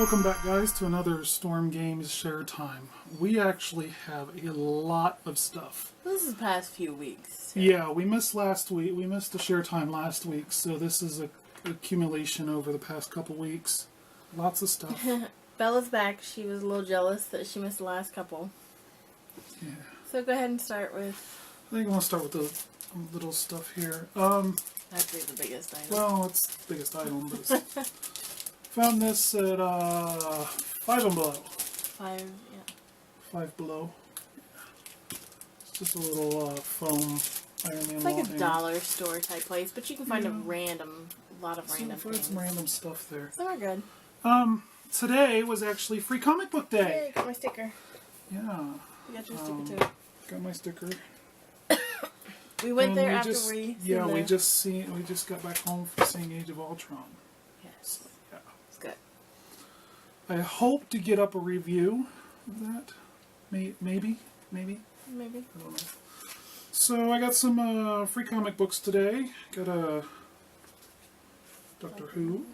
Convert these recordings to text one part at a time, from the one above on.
Welcome back, guys, to another Storm Games Share Time. We actually have a lot of stuff. This is the past few weeks. Yeah, we missed last week. We missed the Share Time last week, so this is a accumulation over the past couple weeks. Lots of stuff. Bella's back. She was a little jealous that she missed the last couple. Yeah. So go ahead and start with... I think I want to start with the little stuff here. Actually, the biggest item. Well, it's the biggest item, but it's... Found this at Five and Below. Five Below. It's just a little foam Iron Man. It's like a dollar store type place, but you can find a lot of random find things. some random stuff there. Some are good. Today was actually Free Comic Book Day. Hey, got my sticker. Yeah. You got your sticker too. Got my sticker. We went And there we after just, we... Yeah, we just got back home from seeing Age of Ultron. Yes. Yeah. It's good. I hope to get up a review of that. Maybe. Maybe. I don't know. So I got some free comic books today. Got a Doctor Who,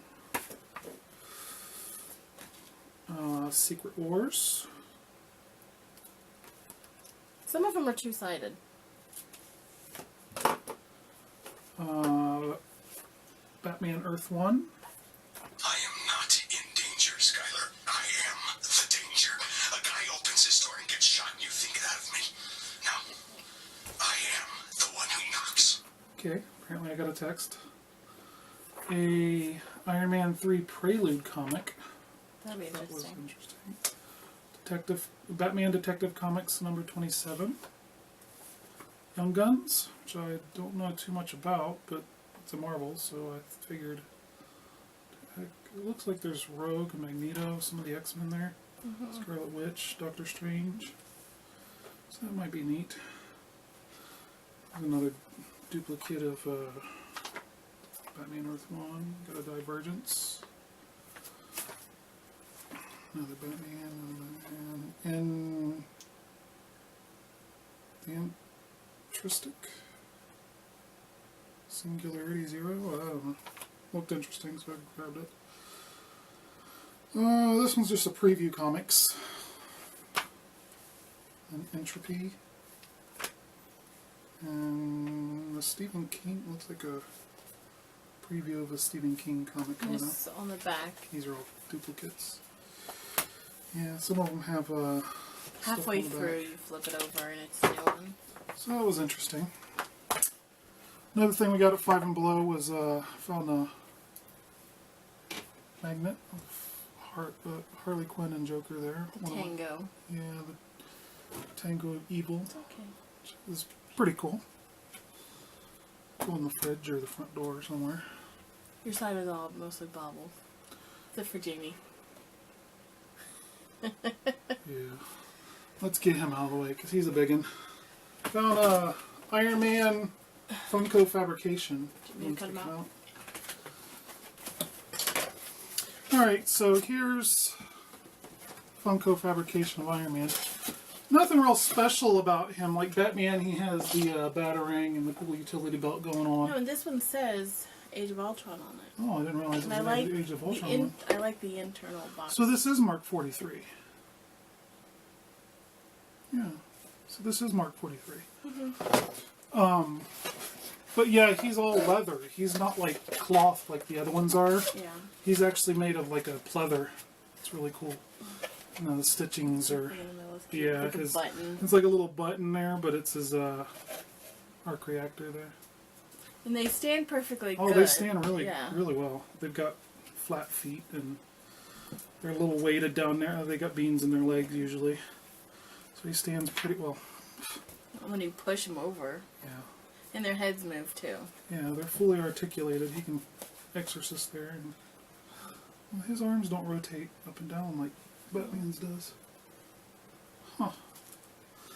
Secret Wars. Some of them are two-sided. Batman Earth 1. I am not in danger, Skylar. I am the danger. A guy opens his door and gets shot, and you think that of me? No. I am the one who knocks. Okay, apparently I got a text. A Iron Man 3 Prelude comic. That'd be That was interesting. interesting. Batman Detective Comics number 27. Young Guns, which I don't know too much about, but it's a Marvel, so I figured. It looks like there's Rogue and Magneto, some of the X-Men there. Scarlet Witch, Doctor Strange. So that might be neat. There's another duplicate of Batman Earth 1. Got a Divergence. Another Batman. And the Intristic Singularity Zero. I don't know. Looked interesting, so I grabbed it. This one's just a preview comics. An Entropy. And the Stephen King, looks like a preview of a Stephen King comic coming up. It's on the back. These are all duplicates. Yeah, some of them have Halfway stuff on the through, back. you flip it over and it's a new one. So that was interesting. Another thing we got at Five and Below was found a magnet of Harley Quinn and Joker there. Tango. Yeah, the Tango of Evil. It's okay. Which is pretty cool. Go in the fridge or the front door somewhere. Your side is all mostly bobbled. Except for Jamie. Yeah. Let's get him out of the way because he's a biggin. Found Iron Man Funko Fabrication. You cut him out? Alright, so here's Funko Fabrication of Iron Man. Nothing real special about him. Like Batman, he has the Batarang and the cool utility belt going on. No, and this one says Age of Ultron on it. Oh, I didn't realize it And was I like the Age of Ultron one. I like the internal box. So this is Mark 43. Yeah. So this is Mark 43. But yeah, he's all leather. He's not like cloth like the other ones are. Yeah. He's actually made of like a pleather. It's really cool. You know, the stitchings are... In the middle is cute. Yeah, Like a button. it's like a little button there, but it's his arc reactor there. And they stand perfectly Oh, good. they stand really well. They've got flat feet and they're a little weighted down there. They got beans in their legs usually. So he stands pretty well. When you push them over. Yeah. And their heads move too. Yeah, they're fully articulated. He can exorcist there. And well, his arms don't rotate up and down like Batman's does. Huh.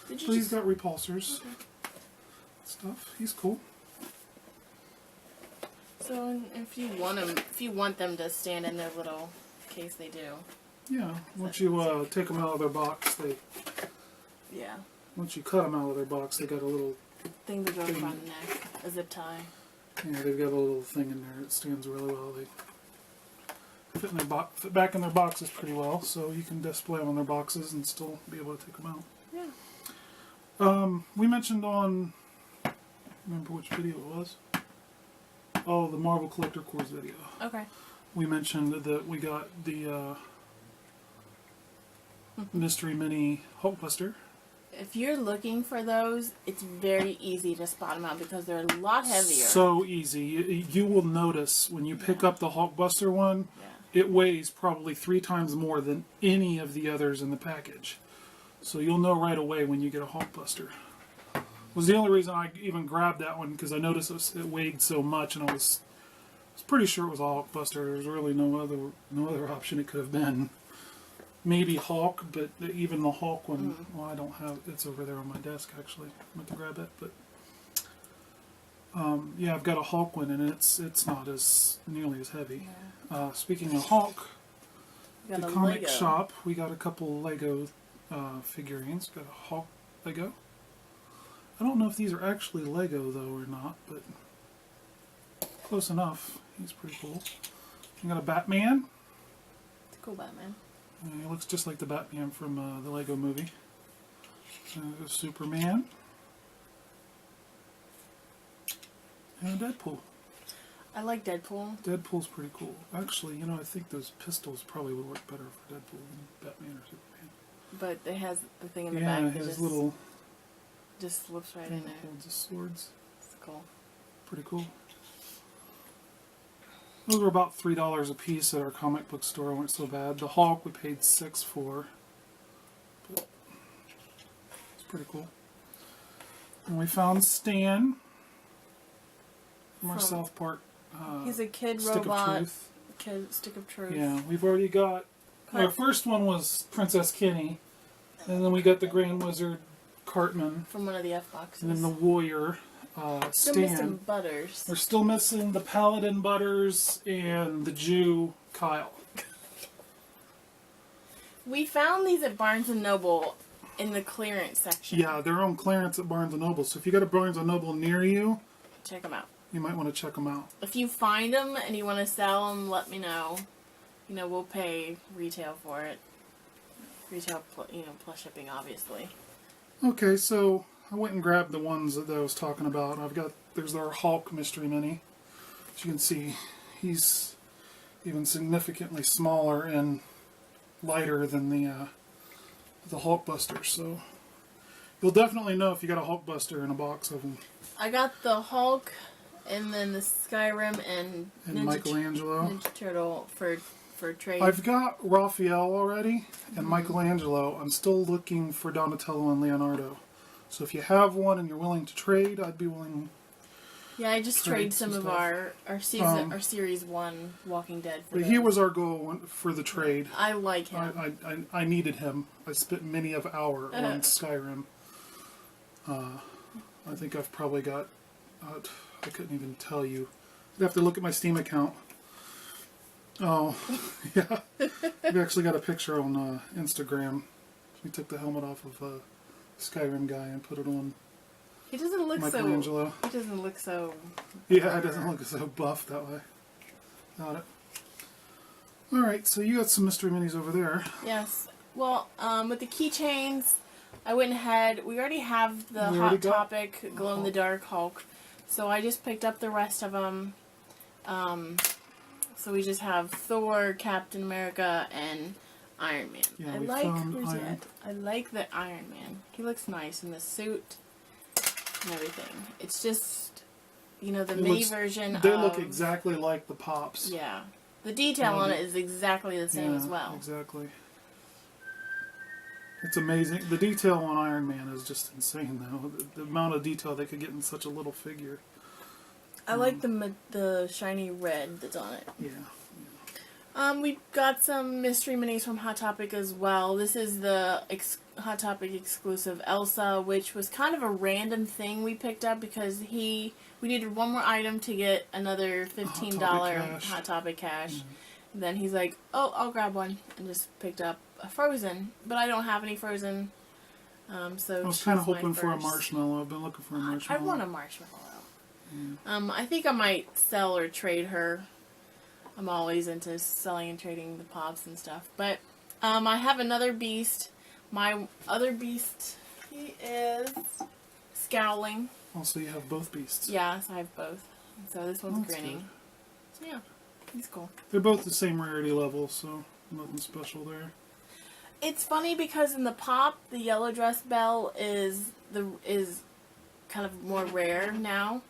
Did you But he's got repulsors. Stuff. He's cool. So if you want them to stand in their little case, they do. Yeah. Once you take them out of their box, Yeah. once you cut them out of their box, they got a little... Thing that goes around the neck. A zip tie. Yeah, they've got a little thing in there. It stands really well. They fit in their fit back in their boxes pretty well, so you can display them on their boxes and still be able to take them out. Yeah. We mentioned on, remember which video it was? Oh, the Marvel Collector Cores video. Okay. We mentioned that we got the Mystery Mini Hulkbuster. If you're looking for those, it's very easy to spot them out because they're a lot heavier. So easy. You will notice when you pick up the Hulkbuster one, Yeah. it weighs probably 3 times more than any of the others in the package. So you'll know right away when you get a Hulkbuster. Was the only reason I even grabbed that one because I noticed it weighed so much, and I was pretty sure it was a Hulkbuster. There was really no other option it could have been. Maybe Hulk, but even the Hulk one, well, I don't have. It's over there on my desk actually. I meant to grab it, but yeah, I've got a Hulk one, and it's not as nearly as heavy. Speaking of Hulk, You got the a comic Lego. shop, we got a couple Lego figurines. Got a Hulk Lego. I don't know if these are actually Lego though or not, but close enough. He's pretty cool. We got a Batman. It's a cool Batman. He looks just like the Batman from the Lego movie. A Superman. And a Deadpool. I like Deadpool. Deadpool's pretty cool. Actually, you know, I think those pistols probably would work better for Deadpool than Batman or Superman. But it has the thing in the Yeah, back that his just, little just slips right in there. holds the swords. It's cool. Pretty cool. Those were about $3 a piece at our comic book store. Weren't so bad. The Hulk we paid $6 for. But it's pretty cool. And we found Stan from our From- South Park He's a kid Stick robot. of Truth. Kid Stick of Truth. Yeah, we've already got. Our first one was Princess Kenny, and then we got the Grand Wizard Cartman, From one of the F boxes. and then the Warrior Still Stan. missing Butters. We're still missing the Paladin Butters and the Jew Kyle. We found these at Barnes & Noble in the clearance section. Yeah, they're on clearance at Barnes & Noble. So if you got a Barnes & Noble near you, Check them out. you might want to check them out. If you find them and you want to sell them, let me know. You know, we'll pay retail for it. Retail, plus shipping, obviously. Okay, so I went and grabbed the ones that I was talking about. There's our Hulk Mystery Mini. As you can see, he's even significantly smaller and lighter than the Hulkbuster. So you'll definitely know if you got a Hulkbuster in a box of them. I got the Hulk and then the Skyrim and And Michelangelo. Ninja Turtle for trade. I've got Raphael already and Michelangelo. I'm still looking for Donatello and Leonardo. So if you have one and you're willing to trade, I'd be willing. Yeah, I just trade trade some some of stuff. our season, our series 1 Walking Dead for But he those. was our goal for the trade. I like him. I needed him. I spent many of hour on Skyrim. I think I've probably got. I couldn't even tell you. I'd have to look at my Steam account. Oh, yeah. We actually got a picture on Instagram. We took the helmet off of Skyrim guy and put it on He doesn't look Michelangelo. so. He doesn't look so. Yeah, it doesn't look so buff that way. Got it. Alright, so you got some mystery minis over there. Yes. Well, with the keychains, I went ahead. We already have the We Hot already got Topic glow in the dark Hulk, so I just picked up the rest of them. So we just have Thor, Captain America, and Iron Man. Yeah, I we like found where's he Iron- at? I like the Iron Man. He looks nice in the suit and everything. It's just the It mini looks- version. They of, look exactly like the Pops. Yeah, the detail on it is exactly the same as well. Exactly. It's amazing. The detail on Iron Man is just insane, though. The amount of detail they could get in such a little figure. I like the shiny red that's on it. Yeah. We got some mystery minis from Hot Topic as well. This is the Hot Topic exclusive Elsa, which was kind of a random thing we picked up because we needed one more item to get another $15 cash. Hot Topic cash. Then he's like, "Oh, I'll grab one," and just picked up a Frozen. But I don't have any Frozen, so I was kind of she's my hoping for a first. marshmallow. I've been looking for a I marshmallow. want a marshmallow. I think I might sell or trade her. I'm always into selling and trading the pops and stuff. But I have another beast. My other beast, he is Scowling. Also, you have both beasts. Yes, I have both. So this one's That's grinning. So yeah, he's cool. They're both the same rarity level, so nothing special there. It's funny because in the pop, the yellow dress bell is kind of more rare now.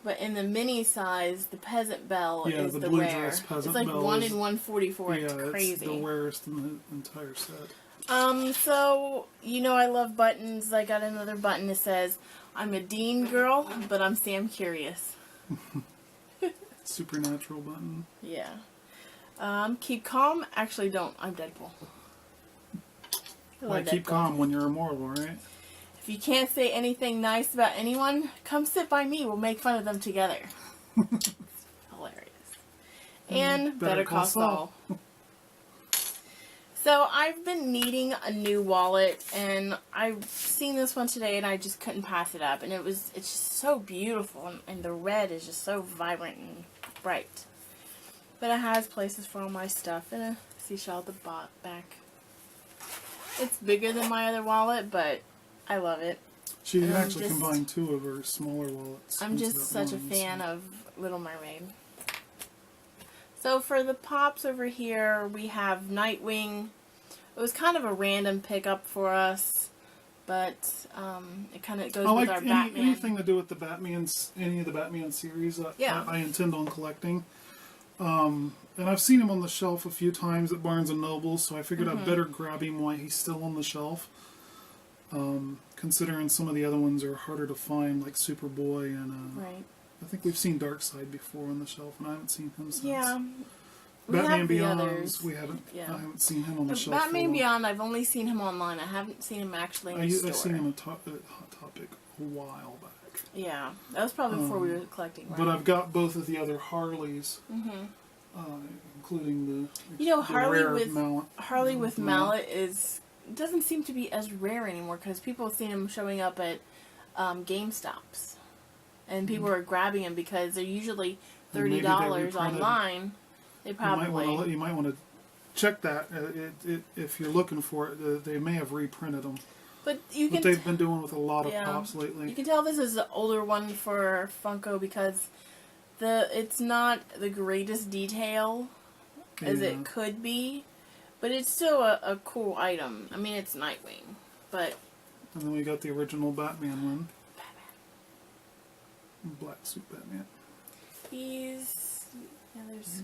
But in the mini size, the peasant bell Yeah, is the the blue rare. dress peasant it's like bell 1 is- in 144. Yeah, It's crazy. it's the rarest in the entire set. So, I love buttons. I got another button that says, I'm a Dean girl, but I'm Sam Curious. Supernatural button. Yeah. Keep calm. Actually, don't. I'm Deadpool. I Why love keep Deadpool. calm when you're immortal, right? If you can't say anything nice about anyone, come sit by me. We'll make fun of them together. Hilarious. And Better Call Saul. So I've been needing a new wallet, and I've seen this one today, and I just couldn't pass it up. And it's just so beautiful, and the red is just so vibrant and bright. But it has places for all my stuff, and a seashell at the back. It's bigger than my other wallet, but I love it. She can And I'm actually just- combine two of her smaller wallets. I'm into just that such a one, fan so- of Little Mermaid. So for the pops over here, we have Nightwing. It was kind of a random pickup for us, but it kind of goes I with like our Batman. anything to do with the any of the Batman series. Yeah. I intend on collecting. And I've seen him on the shelf a few times at Barnes and Noble, so I figured Mm-hmm. I'd better grab him while he's still on the shelf. Considering some of the other ones are harder to find, like Superboy and Right. I think we've seen Darkseid before on the shelf, and I haven't seen him since. Yeah. We Batman have the Beyond, others. we haven't. Yeah. I haven't seen him on the But shelf. for a Batman while. Beyond, I've only seen him online. I haven't seen him actually in the store. I've seen him at Hot Topic a while back. Yeah, that was probably before we were collecting. Right? But I've got both of the other Harleys, including the Harley rare with mallet. Harley with Mhm. mallet doesn't seem to be as rare anymore because people have seen him showing up at GameStops, and people are grabbing him because they're usually And maybe they $30 reprinted- online. They probably You might want to check that if you're looking for it. They may have reprinted them. but you What can they've been doing with a lot of yeah. pops lately. You can tell this is an older one for Funko because it's not the greatest detail as Yeah. it could be, but it's still a cool item. I mean, it's Nightwing, but And then we got the original Batman one. Black suit Batman. there's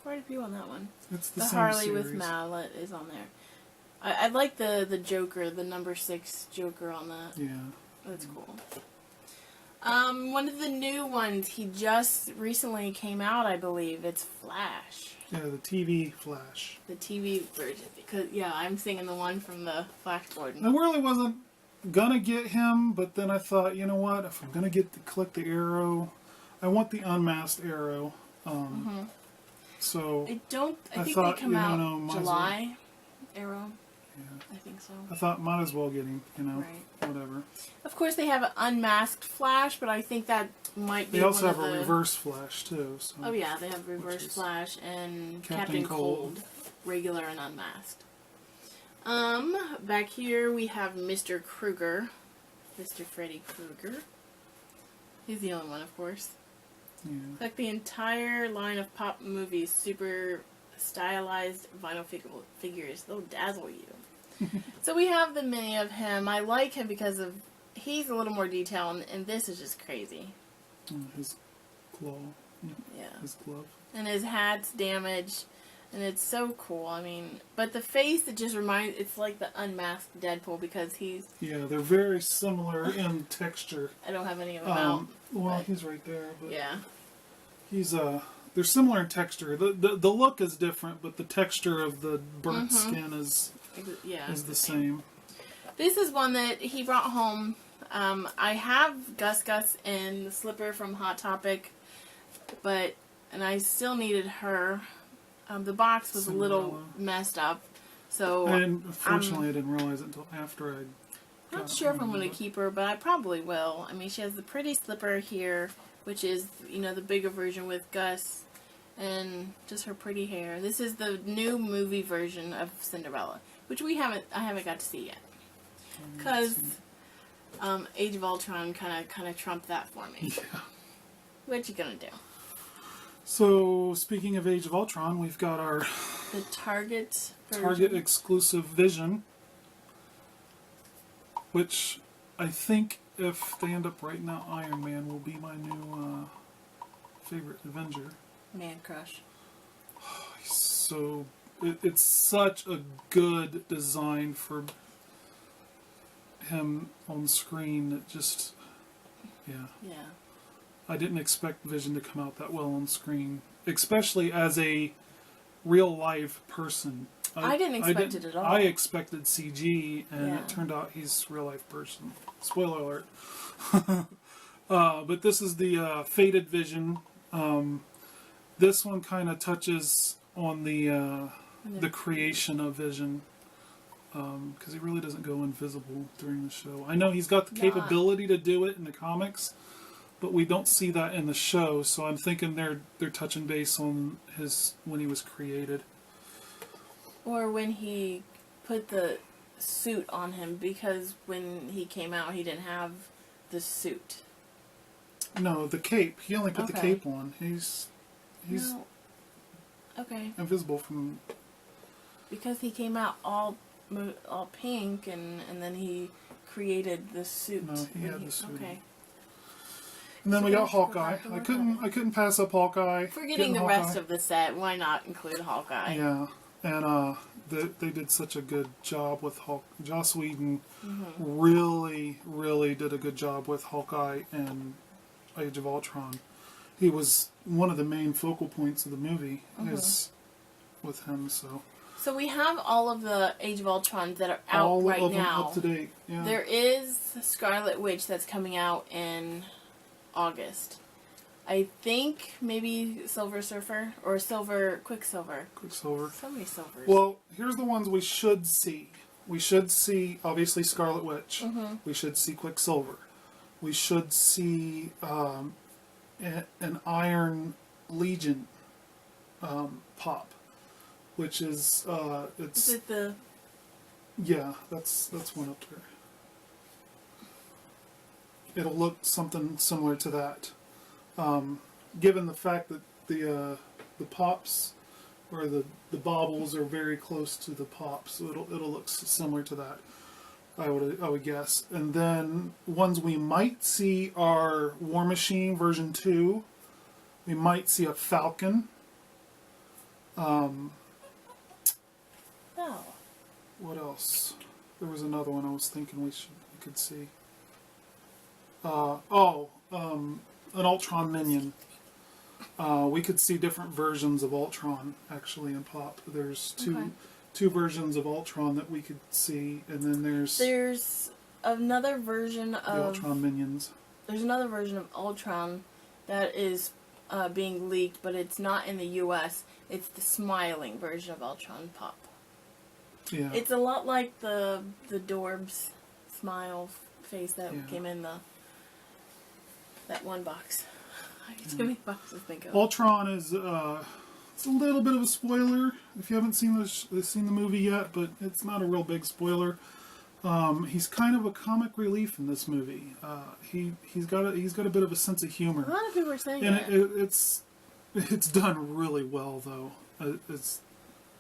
quite a few on that one. It's the The same Harley series. with mallet is on there. I like the Joker, the number 6 Joker on that. Yeah. That's cool. One of the new ones, he just recently came out, I believe. It's Flash, Yeah, the TV Flash. the TV version. Because I'm singing the one from the Flash Gordon. I really wasn't gonna get him, but then I thought, you know what? If I'm gonna collect the Arrow, I want the unmasked Arrow. So I I think thought, they come you out know, might as July. Arrow, yeah, I think so. I thought might as well get him. You know, Right. whatever. Of course, they have an unmasked Flash, but I think that might be They also one have of a the... reverse Flash too. So. Oh yeah, they have Reverse is Flash and Captain Captain Cold. Cold, regular and unmasked. Back here we have Mr. Krueger, Mr. Freddy Krueger. He's the only one, of course. Yeah. Like the entire line of pop movies, super stylized vinyl figures. They'll dazzle you. So we have the mini of him. I like him because he's a little more detailed, and this is just crazy. His claw. Yeah. His glove. And his hat's damaged, and it's so cool. I mean, but the face, it's like the unmasked Deadpool because Yeah, they're very similar in texture. I don't have any of them out. Well, but- he's right there, but Yeah. he's they're similar in texture. The look is different, but the texture of the burnt skin is Yeah. the same. This is one that he brought home. I have Gus and the slipper from Hot Topic, and I still needed her. The box was a little Cinderella. messed up, so And unfortunately, I didn't realize it until after I. I'm not sure if I'm going to keep her, but I probably will. I mean, she has the pretty slipper here, which is, the bigger version with Gus, and just her pretty hair. This is the new movie version of Cinderella, which I haven't got to see yet, because Age of Ultron kind of trumped that for me. Yeah. What you gonna do? So, speaking of Age of Ultron, we've got our The Target version. Target exclusive Vision, which I think if they end up writing out Iron Man will be my new favorite Avenger. Man Crush. So it's such a good design for him on screen. It just, yeah. Yeah. I didn't expect Vision to come out that well on screen, especially as a real life person. I didn't expect it at all. I expected CG, and Yeah. it turned out he's a real life person. Spoiler alert. But this is the Faded Vision. This one kind of touches on the creation of Vision, because he really doesn't go invisible during the show. I know he's got the capability to do it in the comics, but we don't see that in the show. So I'm thinking they're touching base on his when he was created. Or when he put the suit on him, because when he came out, he didn't have the suit. No, the cape. He only put the Okay. cape on. He's No. Okay. invisible from. Because he came out all pink, and then he created the suit. No, he when had the suit. Okay. And then So we got we'll Hawkeye. have to I work couldn't. on it. I couldn't pass up Hawkeye. Forgetting Getting the rest Hawkeye. of the set, why not include Hawkeye? Yeah, and they did such a good job with Hawk. Joss Whedon really did a good job with Hawkeye and Age of Ultron. He was one of the main focal points of the movie is with him. So we have all of the Age of Ultrons that are out all right of them now. up to date. Yeah. There is Scarlet Witch that's coming out in August. I think maybe Silver Surfer or Silver Quicksilver. Quicksilver. So many silvers. Well, here's the ones we should see. We should see, obviously, Scarlet Witch. We should see Quicksilver. We should see an Iron Legion pop, which is it's is it the yeah, that's one up there. It'll look something similar to that. Given the fact that the pops or the baubles are very close to the pops, so it'll look similar to that. I would guess. And then ones we might see are War Machine version 2. We might see a Falcon. oh What else? There was another one I was thinking we could see. An Ultron minion. We could see different versions of Ultron actually in pop. There's two versions of Ultron that we could see, and then there's another version the of Ultron minions. there's another version of Ultron that is being leaked, but it's not in the U.S. It's the smiling version of Ultron pop. Yeah. It's a lot like the Dorbs smile face that Yeah. came in that one box. I get too many boxes to think of. Ultron is it's a little bit of a spoiler if you haven't seen the movie yet, but it's not a real big spoiler. He's kind of a comic relief in this movie. He's got a bit of a sense of humor. A lot of people are saying And that. it's done really well, though. It's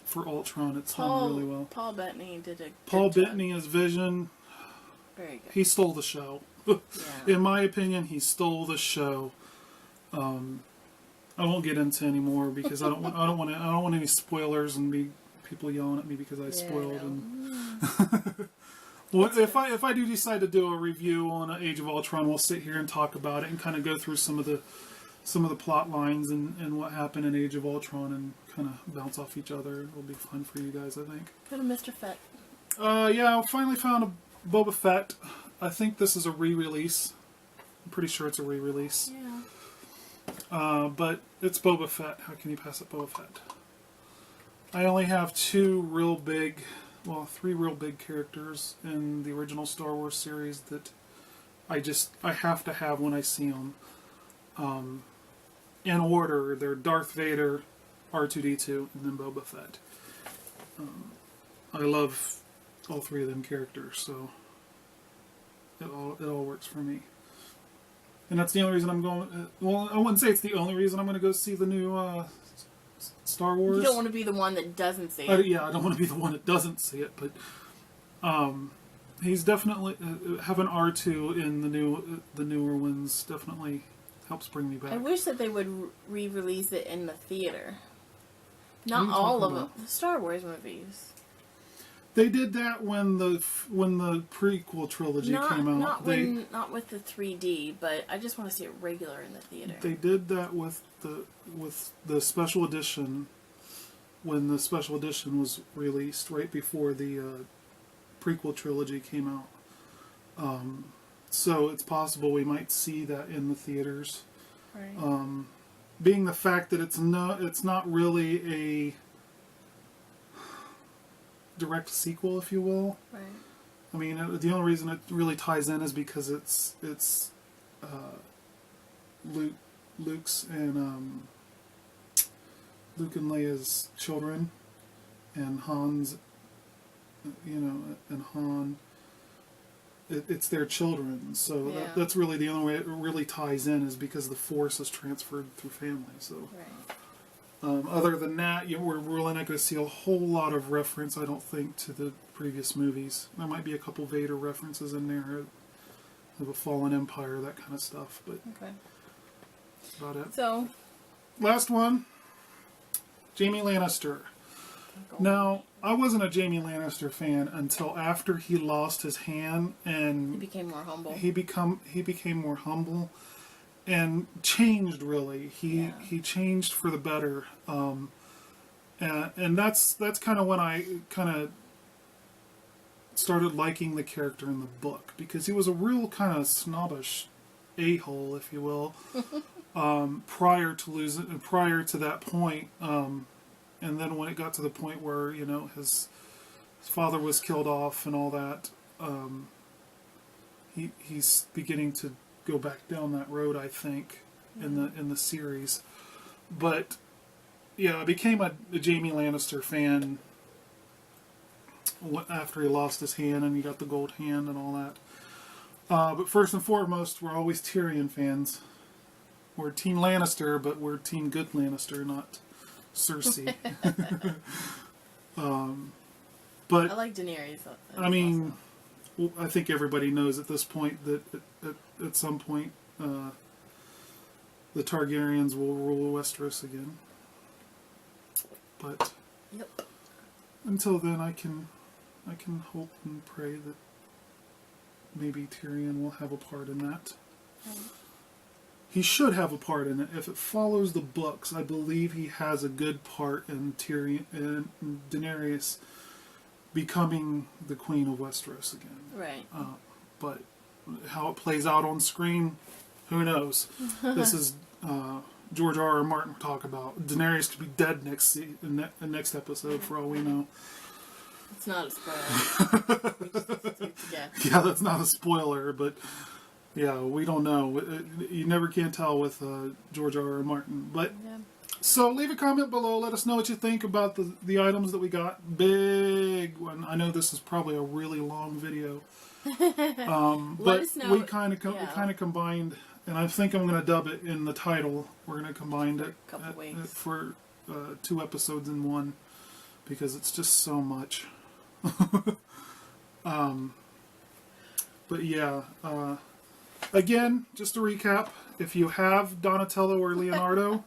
for Ultron. It's done really well. Paul Bettany did a Paul good job. Bettany as Vision. Very good. He stole the show. Yeah. In my opinion, he stole the show. I won't get into any more because I don't want any spoilers and people yelling at me because I spoiled. And what if I do decide to do a review on Age of Ultron, we'll sit here and talk about it and kind of go through some of the plot lines and what happened in Age of Ultron and kind of bounce off each other. It'll be fun for you guys, I think. Go to Mr. Fett. Yeah, I finally found a Boba Fett. I think this is a re-release. I'm pretty sure it's a re-release. Yeah. But it's Boba Fett. How can you pass up Boba Fett? I only have three real big characters in the original Star Wars series that I have to have when I see them. in order. They're Darth Vader, R2-D2, and then Boba Fett. I love all three of them characters, so it all works for me. And that's the only reason I'm going. Well, I wouldn't say it's the only reason I'm going to go see the new Star Wars. You don't want to be the one that doesn't see it. Yeah, I don't want to be the one that doesn't see it, but he's definitely having R2 in the newer ones definitely helps bring me back. I wish that they would re-release it in the theater. What are Not you all talking of them. about? The Star Wars movies. They did that when the prequel trilogy came out. Not with the 3D, but I just want to see it regular in the theater. They did that with the special edition when the special edition was released right before the prequel trilogy came out. So it's possible we might see that in the theaters. Right. Being the fact that it's not really a direct sequel, if you will. Right. I mean, the only reason it really ties in is because it's Luke's and Luke and Leia's children, and Han's, and Han. It's their children, so Yeah. that's really the only way it really ties in is because the Force is transferred through family. So. Right. Other than that, we're really not going to see a whole lot of reference, I don't think, to the previous movies. There might be a couple Vader references in there, of a fallen empire, that kind of stuff, but Okay. that's about it. So. Last one, Jaime Lannister. Now, I wasn't a Jaime Lannister fan until after he lost his hand and He became more humble. he became more humble and changed, really. He changed for the better, and that's kind of when I kind of started liking the character in the book, because he was a real kind of snobbish a-hole, if you will, prior to that point, and then when it got to the point where his father was killed off and all that, he's beginning to go back down that road, I think, in the series. But yeah, I became a Jaime Lannister fan after he lost his hand and he got the gold hand and all that. But first and foremost, we're always Tyrion fans. We're Team Lannister, but we're Team Good Lannister, not Cersei. But I like Daenerys. I mean, I think everybody knows at this point that at some point the Targaryens will rule Westeros again. But Yep. until then, I can hope and pray that maybe Tyrion will have a part in that. He should have a part in it. If it follows the books, I believe he has a good part in Tyrion and Daenerys becoming the Queen of Westeros again. Right. But how it plays out on screen, who knows? This is George R.R. Martin talk about. Daenerys could be dead next episode for all we know. It's not a spoiler. We just have to guess. Yeah, that's not a spoiler, but yeah, we don't know. You never can tell with George R.R. Martin. But Yeah. so leave a comment below. Let us know what you think about the items that we got. Big one. I know this is probably a really long video. But us know. we kind of Yeah. combined, and I think I'm going to dub it in the title. We're going to combine it Couple weeks. for 2 episodes in one, because it's just so much. But yeah, again, just to recap, if you have Donatello or Leonardo,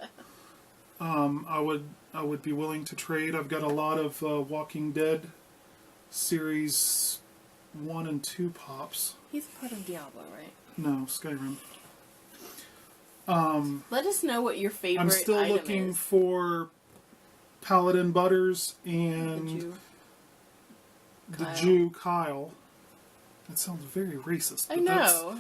I would be willing to trade. I've got a lot of Walking Dead series 1 and 2 pops. He's part of Diablo, right? No, Skyrim. Let us know what your favorite I'm still item looking is. for Paladin Butters The and Jew. the Kyle. Jew Kyle. That sounds very racist. I but know.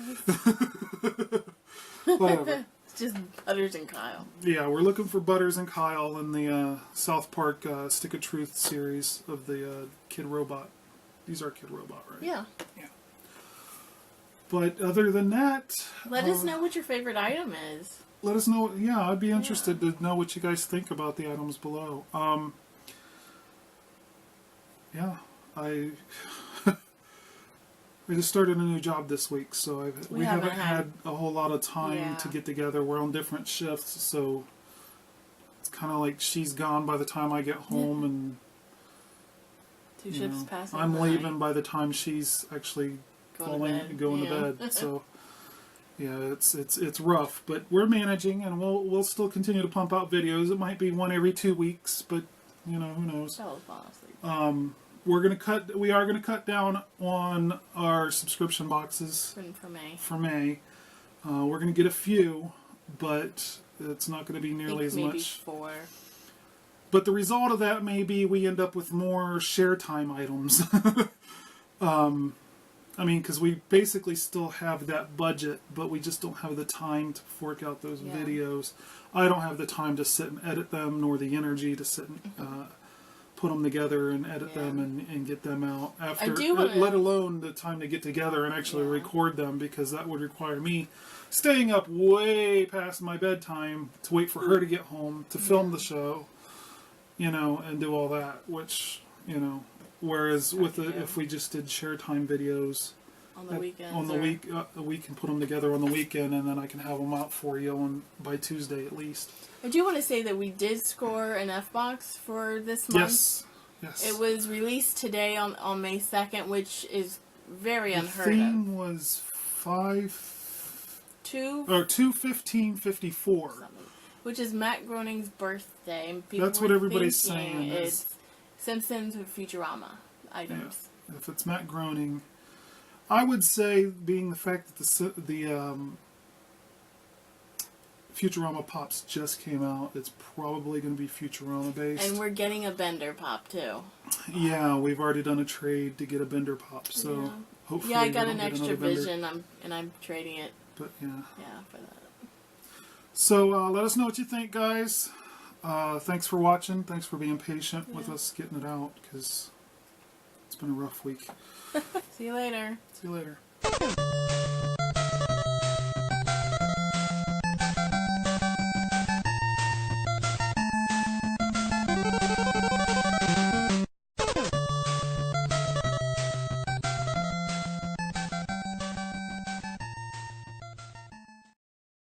That's, whatever. It's just Butters and Kyle. Yeah, we're looking for Butters and Kyle in the South Park Stick of Truth series of the Kid Robot. These are Kid Robot, right? Yeah. But other than that, Let us know what your favorite item is. let us know. Yeah, I'd be interested to know what you guys think about the items below. Yeah, I just started a new job this week, so we haven't had a whole lot of time to get together. We're on different shifts, so it's kind of like she's gone by the time I get home, and 2 shifts passing. I'm by. leaving by the time she's actually going to bed. So yeah, it's rough, but we're managing, and we'll still continue to pump out videos. It might be one every 2 weeks, but who knows. That was honestly. We are gonna cut down on our subscription boxes For May. We're gonna get a few, but it's not gonna be nearly as maybe much. 4. But the result of that may be we end up with more share time items. Because we basically still have that budget, but we just don't have the time to fork out those videos. I don't have the time to sit and edit them, nor the energy to sit and put them together and edit them and get them out. Let alone the time to get together and actually record them, because that would require me staying up way past my bedtime to wait for her to get home, to film the show, and do all that, which, whereas if we just did share time videos on the weekends. We can put them together on the weekend, and then I can have them out for you by Tuesday at least. I do want to say that we did score an F-Box for this month. Yes. It was released today on May 2nd, which is very unheard The of. theme was 2/15/54. Which is Matt Groening's birthday. And That's what everybody's saying. It's Simpsons or Futurama items. Yeah. If it's Matt Groening, I would say, being the fact that the Futurama Pops just came out, it's probably going to be Futurama based. And we're getting a Bender Pop too. Yeah, we've already done a trade to get a Bender Pop, so hopefully I got an get extra another Bender. Vision, and I'm trading it. But yeah. Yeah, for that. So let us know what you think, guys. Thanks for watching. Thanks for being patient with us getting it out, because it's been a rough week. See you later. See you later.